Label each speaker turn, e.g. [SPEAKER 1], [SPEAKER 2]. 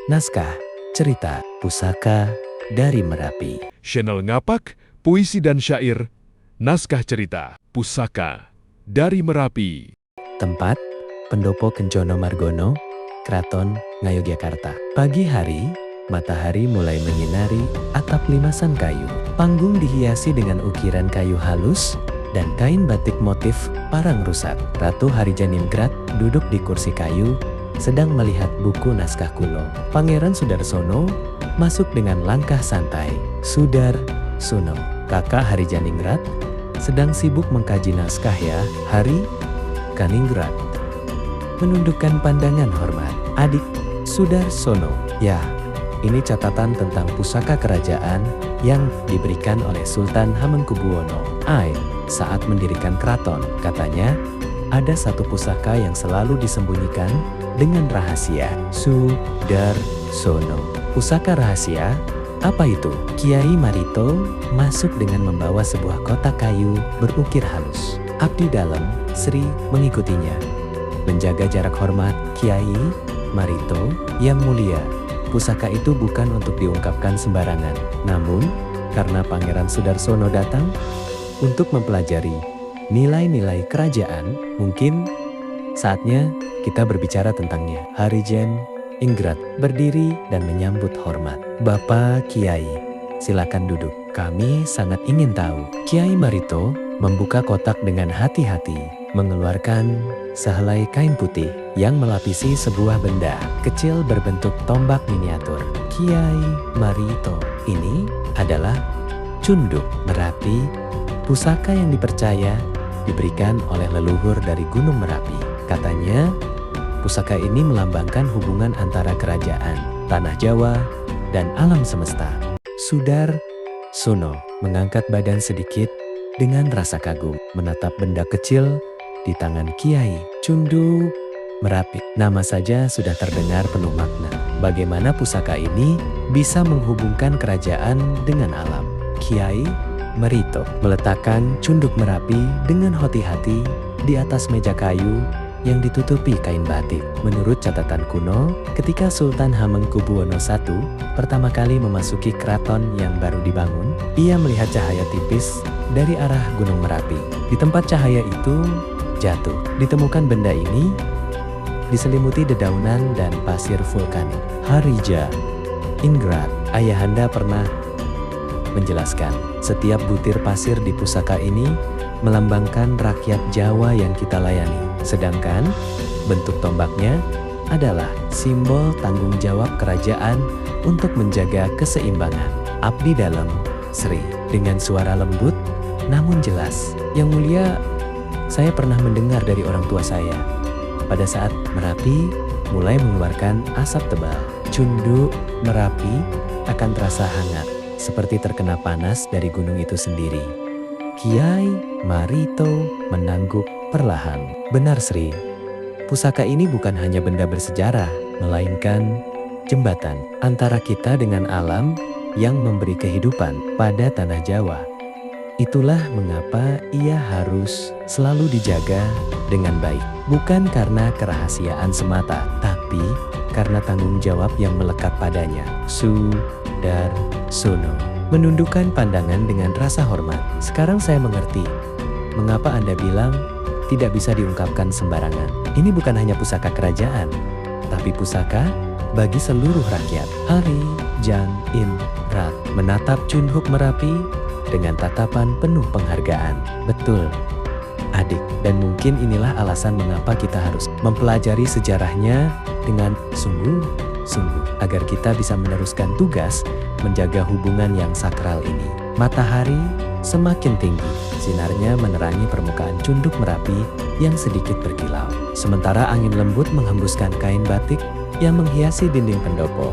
[SPEAKER 1] Naskah Cerita Pusaka dari Merapi.
[SPEAKER 2] Channel Ngapak, Puisi dan Syair, Naskah Cerita Pusaka dari Merapi.
[SPEAKER 1] Tempat Pendopo Kencono Margono, Kraton Ngayogyakarta. Pagi hari, matahari mulai menyinari atap limasan kayu. Panggung dihiasi dengan ukiran kayu halus dan kain batik motif parang rusak. Ratu Harijaningrat duduk di kursi kayu sedang melihat buku naskah kuno. Pangeran Sudarsono masuk dengan langkah santai. Sudarsono, kakak Harijaningrat, sedang sibuk mengkaji naskah ya, Hari Kaningrat. Menundukkan pandangan hormat. Adik Sudarsono, ya, ini catatan tentang pusaka kerajaan yang diberikan oleh Sultan Hamengkubuwono I saat mendirikan keraton. Katanya, ada satu pusaka yang selalu disembunyikan dengan rahasia. Sudarsono. Pusaka rahasia? Apa itu? Kiai Marito masuk dengan membawa sebuah kotak kayu berukir halus. Abdi dalam Sri mengikutinya. Menjaga jarak hormat, Kiai Marito yang mulia. Pusaka itu bukan untuk diungkapkan sembarangan. Namun, karena Pangeran Sudarsono datang untuk mempelajari nilai-nilai kerajaan, mungkin saatnya kita berbicara tentangnya. Harijaningrat berdiri dan menyambut hormat. Bapak Kiai, silakan duduk. Kami sangat ingin tahu. Kiai Marito membuka kotak dengan hati-hati, mengeluarkan sehelai kain putih yang melapisi sebuah benda kecil berbentuk tombak miniatur. Kiai Marito, ini adalah Cunduk Merapi, pusaka yang dipercaya diberikan oleh leluhur dari Gunung Merapi. Katanya, pusaka ini melambangkan hubungan antara kerajaan, tanah Jawa, dan alam semesta. Sudarsono mengangkat badan sedikit dengan rasa kagum, menatap benda kecil di tangan Kiai. Cunduk Merapi, nama saja sudah terdengar penuh makna. Bagaimana pusaka ini bisa menghubungkan kerajaan dengan alam? Kiai Marito meletakkan Cunduk Merapi dengan hati-hati di atas meja kayu yang ditutupi kain batik. Menurut catatan kuno, ketika Sultan Hamengkubuwono I pertama kali memasuki keraton yang baru dibangun, ia melihat cahaya tipis dari arah Gunung Merapi. Di tempat cahaya itu jatuh, ditemukan benda ini diselimuti dedaunan dan pasir vulkanik. Harijaningrat, ayahanda pernah menjelaskan, setiap butir pasir di pusaka ini melambangkan rakyat Jawa yang kita layani. Sedangkan bentuk tombaknya adalah simbol tanggung jawab kerajaan untuk menjaga keseimbangan. Abdi dalam Sri, dengan suara lembut namun jelas. Yang mulia, saya pernah mendengar dari orang tua saya, pada saat Merapi mulai mengeluarkan asap tebal, Cunduk Merapi akan terasa hangat, seperti terkena panas dari gunung itu sendiri. Kiai Marito menangguk perlahan. Benar Sri, pusaka ini bukan hanya benda bersejarah, melainkan jembatan antara kita dengan alam yang memberi kehidupan pada tanah Jawa. Itulah mengapa ia harus selalu dijaga dengan baik. Bukan karena kerahasiaan semata, tapi karena tanggung jawab yang melekat padanya. Sudarsono menundukkan pandangan dengan rasa hormat. Sekarang saya mengerti mengapa Anda bilang tidak bisa diungkapkan sembarangan. Ini bukan hanya pusaka kerajaan, tapi pusaka bagi seluruh rakyat. Harijaningrat menatap Cunduk Merapi dengan tatapan penuh penghargaan. Betul, adik, dan mungkin inilah alasan mengapa kita harus mempelajari sejarahnya dengan sungguh-sungguh, agar kita bisa meneruskan tugas menjaga hubungan yang sakral ini. Matahari semakin tinggi, sinarnya menerangi permukaan Cunduk Merapi yang sedikit berkilau. Sementara angin lembut menghembuskan kain batik yang menghiasi dinding pendopo.